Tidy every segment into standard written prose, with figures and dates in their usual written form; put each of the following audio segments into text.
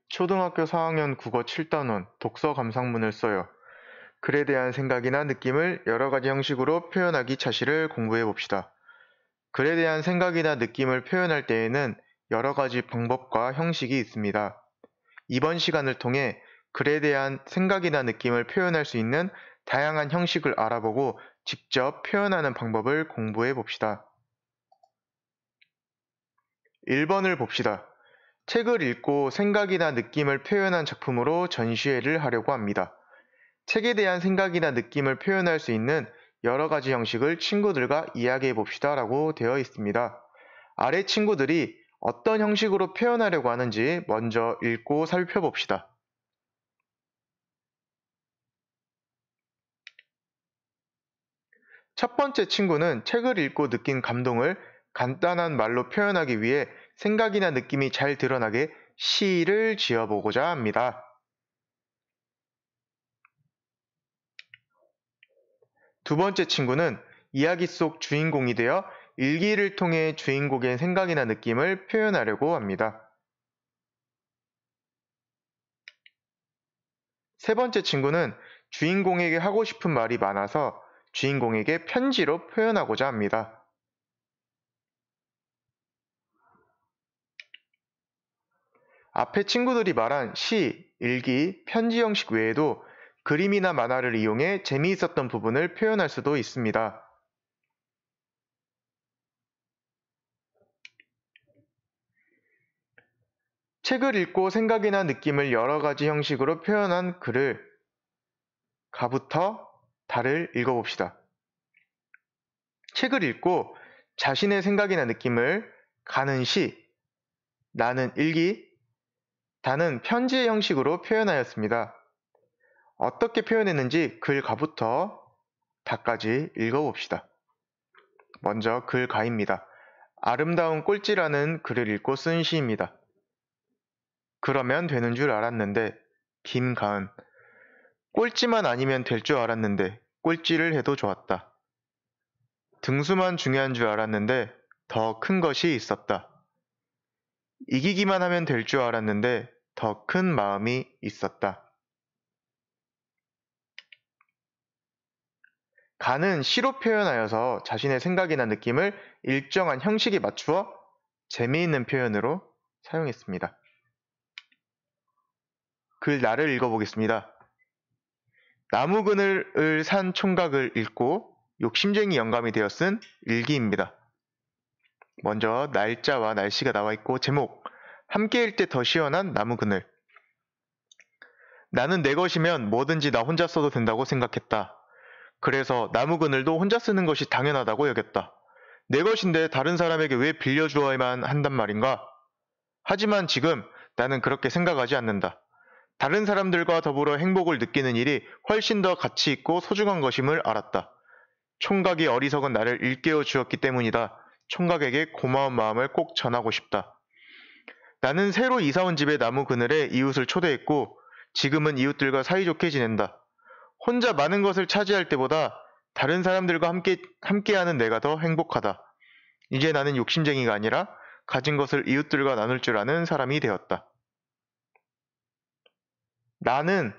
초등학교 4학년 국어 7단원 독서 감상문을 써요. 글에 대한 생각이나 느낌을 여러 가지 형식으로 표현하기 차시를 공부해 봅시다. 글에 대한 생각이나 느낌을 표현할 때에는 여러 가지 방법과 형식이 있습니다. 이번 시간을 통해 글에 대한 생각이나 느낌을 표현할 수 있는 다양한 형식을 알아보고 직접 표현하는 방법을 공부해 봅시다. 1번을 봅시다. 책을 읽고 생각이나 느낌을 표현한 작품으로 전시회를 하려고 합니다. 책에 대한 생각이나 느낌을 표현할 수 있는 여러 가지 형식을 친구들과 이야기해 봅시다 라고 되어 있습니다. 아래 친구들이 어떤 형식으로 표현하려고 하는지 먼저 읽고 살펴봅시다. 첫 번째 친구는 책을 읽고 느낀 감동을 간단한 말로 표현하기 위해 생각이나 느낌이 잘 드러나게 시를 지어보고자 합니다. 두 번째 친구는 이야기 속 주인공이 되어 일기를 통해 주인공의 생각이나 느낌을 표현하려고 합니다. 세 번째 친구는 주인공에게 하고 싶은 말이 많아서 주인공에게 편지로 표현하고자 합니다. 앞에 친구들이 말한 시, 일기, 편지 형식 외에도 그림이나 만화를 이용해 재미있었던 부분을 표현할 수도 있습니다. 책을 읽고 생각이나 느낌을 여러 가지 형식으로 표현한 글을 가부터 달을 읽어봅시다. 책을 읽고 자신의 생각이나 느낌을 가는 시, 나는 일기, 다는 편지의 형식으로 표현하였습니다. 어떻게 표현했는지 글 가부터 다까지 읽어봅시다. 먼저 글 가입니다. 아름다운 꼴찌라는 글을 읽고 쓴 시입니다. 그러면 되는 줄 알았는데 김가은 꼴찌만 아니면 될 줄 알았는데 꼴찌를 해도 좋았다. 등수만 중요한 줄 알았는데 더 큰 것이 있었다. 이기기만 하면 될 줄 알았는데 더 큰 마음이 있었다. 가는 시로 표현하여서 자신의 생각이나 느낌을 일정한 형식에 맞추어 재미있는 표현으로 사용했습니다. 글 나를 읽어보겠습니다. 나무 그늘을 산 총각을 읽고 욕심쟁이 영감이 되어 쓴 일기입니다. 먼저 날짜와 날씨가 나와 있고 제목 함께일 때 더 시원한 나무 그늘. 나는 내 것이면 뭐든지 나 혼자 써도 된다고 생각했다. 그래서 나무 그늘도 혼자 쓰는 것이 당연하다고 여겼다. 내 것인데 다른 사람에게 왜 빌려주어야만 한단 말인가? 하지만 지금 나는 그렇게 생각하지 않는다. 다른 사람들과 더불어 행복을 느끼는 일이 훨씬 더 가치 있고 소중한 것임을 알았다. 총각이 어리석은 나를 일깨워 주었기 때문이다. 총각에게 고마운 마음을 꼭 전하고 싶다. 나는 새로 이사 온 집의 나무 그늘에 이웃을 초대했고 지금은 이웃들과 사이좋게 지낸다. 혼자 많은 것을 차지할 때보다 다른 사람들과 함께하는 내가 더 행복하다. 이제 나는 욕심쟁이가 아니라 가진 것을 이웃들과 나눌 줄 아는 사람이 되었다. 나는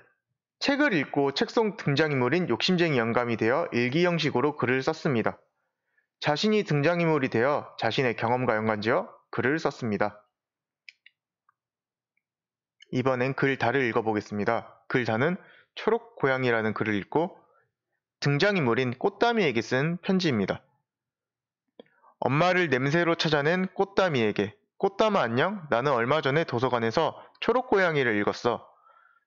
책을 읽고 책 속 등장인물인 욕심쟁이 영감이 되어 일기 형식으로 글을 썼습니다. 자신이 등장인물이 되어 자신의 경험과 연관지어 글을 썼습니다. 이번엔 글 다를 읽어보겠습니다. 글 다는 초록 고양이라는 글을 읽고 등장인물인 꽃다미에게 쓴 편지입니다. 엄마를 냄새로 찾아낸 꽃다미에게 꽃다마 안녕? 나는 얼마 전에 도서관에서 초록 고양이를 읽었어.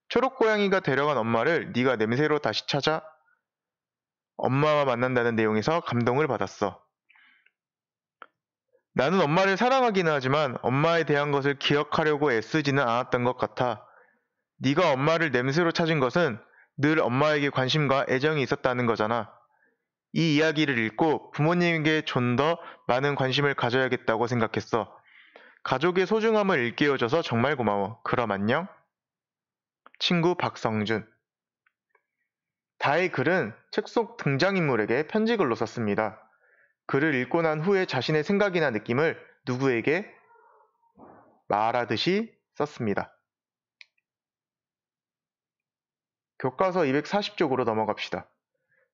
초록 고양이가 데려간 엄마를 네가 냄새로 다시 찾아 엄마와 만난다는 내용에서 감동을 받았어. 나는 엄마를 사랑하기는 하지만 엄마에 대한 것을 기억하려고 애쓰지는 않았던 것 같아. 네가 엄마를 냄새로 찾은 것은 늘 엄마에게 관심과 애정이 있었다는 거잖아. 이 이야기를 읽고 부모님에게 좀 더 많은 관심을 가져야겠다고 생각했어. 가족의 소중함을 일깨워줘서 정말 고마워. 그럼 안녕. 친구 박성준. 다의 글은 책 속 등장인물에게 편지글로 썼습니다. 글을 읽고 난 후에 자신의 생각이나 느낌을 누구에게 말하듯이 썼습니다. 교과서 240쪽으로 넘어갑시다.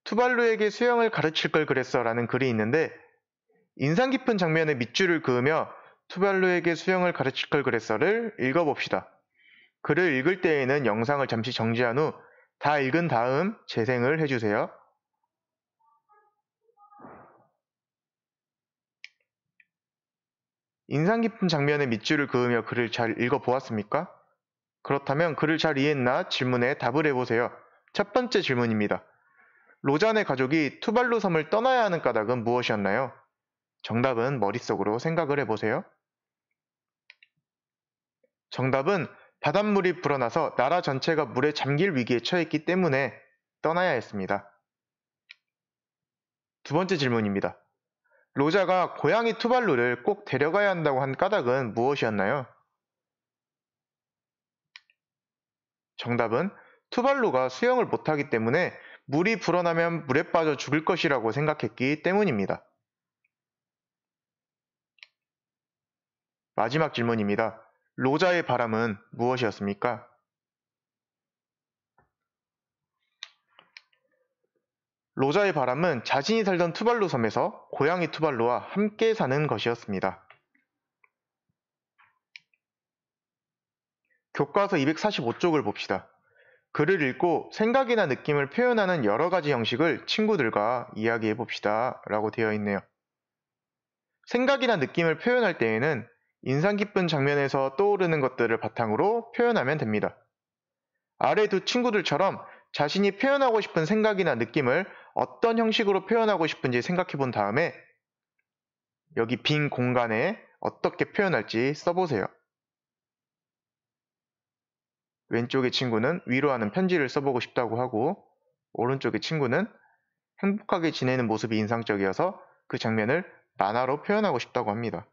투발루에게 수영을 가르칠 걸 그랬어 라는 글이 있는데 인상 깊은 장면의 밑줄을 그으며 투발루에게 수영을 가르칠 걸 그랬어를 읽어봅시다. 글을 읽을 때에는 영상을 잠시 정지한 후 다 읽은 다음 재생을 해주세요. 인상 깊은 장면의 밑줄을 그으며 글을 잘 읽어보았습니까? 그렇다면 글을 잘 이해했나 질문에 답을 해보세요. 첫 번째 질문입니다. 로잔의 가족이 투발루 섬을 떠나야 하는 까닭은 무엇이었나요? 정답은 머릿속으로 생각을 해보세요. 정답은 바닷물이 불어나서 나라 전체가 물에 잠길 위기에 처했기 때문에 떠나야 했습니다. 두 번째 질문입니다. 로자가 고양이 투발루를 꼭 데려가야 한다고 한 까닭은 무엇이었나요? 정답은 투발루가 수영을 못하기 때문에 물이 불어나면 물에 빠져 죽을 것이라고 생각했기 때문입니다. 마지막 질문입니다. 로자의 바람은 무엇이었습니까? 로자의 바람은 자신이 살던 투발루 섬에서 고양이 투발루와 함께 사는 것이었습니다. 교과서 245쪽을 봅시다. 글을 읽고 생각이나 느낌을 표현하는 여러 가지 형식을 친구들과 이야기해 봅시다 라고 되어 있네요. 생각이나 느낌을 표현할 때에는 인상 깊은 장면에서 떠오르는 것들을 바탕으로 표현하면 됩니다. 아래 두 친구들처럼 자신이 표현하고 싶은 생각이나 느낌을 어떤 형식으로 표현하고 싶은지 생각해 본 다음에 여기 빈 공간에 어떻게 표현할지 써보세요. 왼쪽의 친구는 위로하는 편지를 써보고 싶다고 하고 오른쪽의 친구는 행복하게 지내는 모습이 인상적이어서 그 장면을 만화로 표현하고 싶다고 합니다.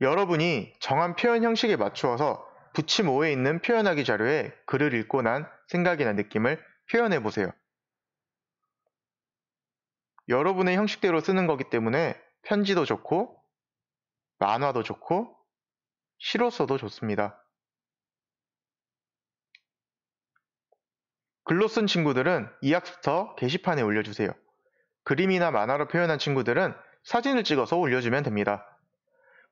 여러분이 정한 표현 형식에 맞추어서 붙임 5에 있는 표현하기 자료에 글을 읽고 난 생각이나 느낌을 표현해 보세요. 여러분의 형식대로 쓰는 거기 때문에 편지도 좋고 만화도 좋고 시로 써도 좋습니다. 글로 쓴 친구들은 이 학습터 게시판에 올려주세요. 그림이나 만화로 표현한 친구들은 사진을 찍어서 올려주면 됩니다.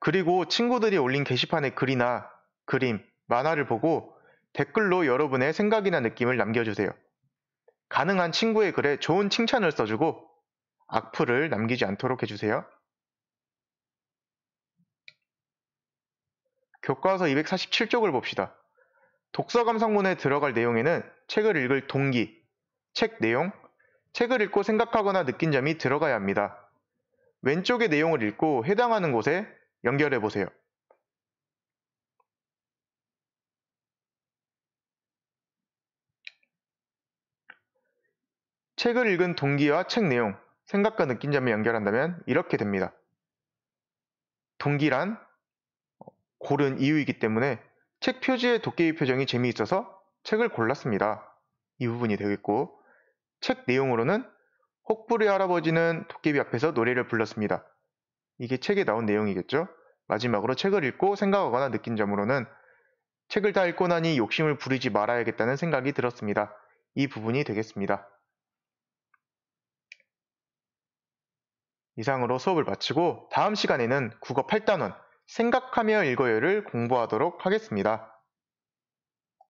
그리고 친구들이 올린 게시판의 글이나 그림, 만화를 보고 댓글로 여러분의 생각이나 느낌을 남겨주세요. 가능한 친구의 글에 좋은 칭찬을 써주고 악플을 남기지 않도록 해주세요. 교과서 247쪽을 봅시다. 독서 감상문에 들어갈 내용에는 책을 읽을 동기, 책 내용, 책을 읽고 생각하거나 느낀 점이 들어가야 합니다. 왼쪽의 내용을 읽고 해당하는 곳에 연결해 보세요. 책을 읽은 동기와 책 내용, 생각과 느낀 점을 연결한다면 이렇게 됩니다. 동기란 고른 이유이기 때문에 책 표지의 도깨비 표정이 재미있어서 책을 골랐습니다. 이 부분이 되겠고, 책 내용으로는 혹부리 할아버지는 도깨비 앞에서 노래를 불렀습니다. 이게 책에 나온 내용이겠죠? 마지막으로 책을 읽고 생각하거나 느낀 점으로는 책을 다 읽고 나니 욕심을 부리지 말아야겠다는 생각이 들었습니다. 이 부분이 되겠습니다. 이상으로 수업을 마치고 다음 시간에는 국어 8단원 생각하며 읽어요를 공부하도록 하겠습니다.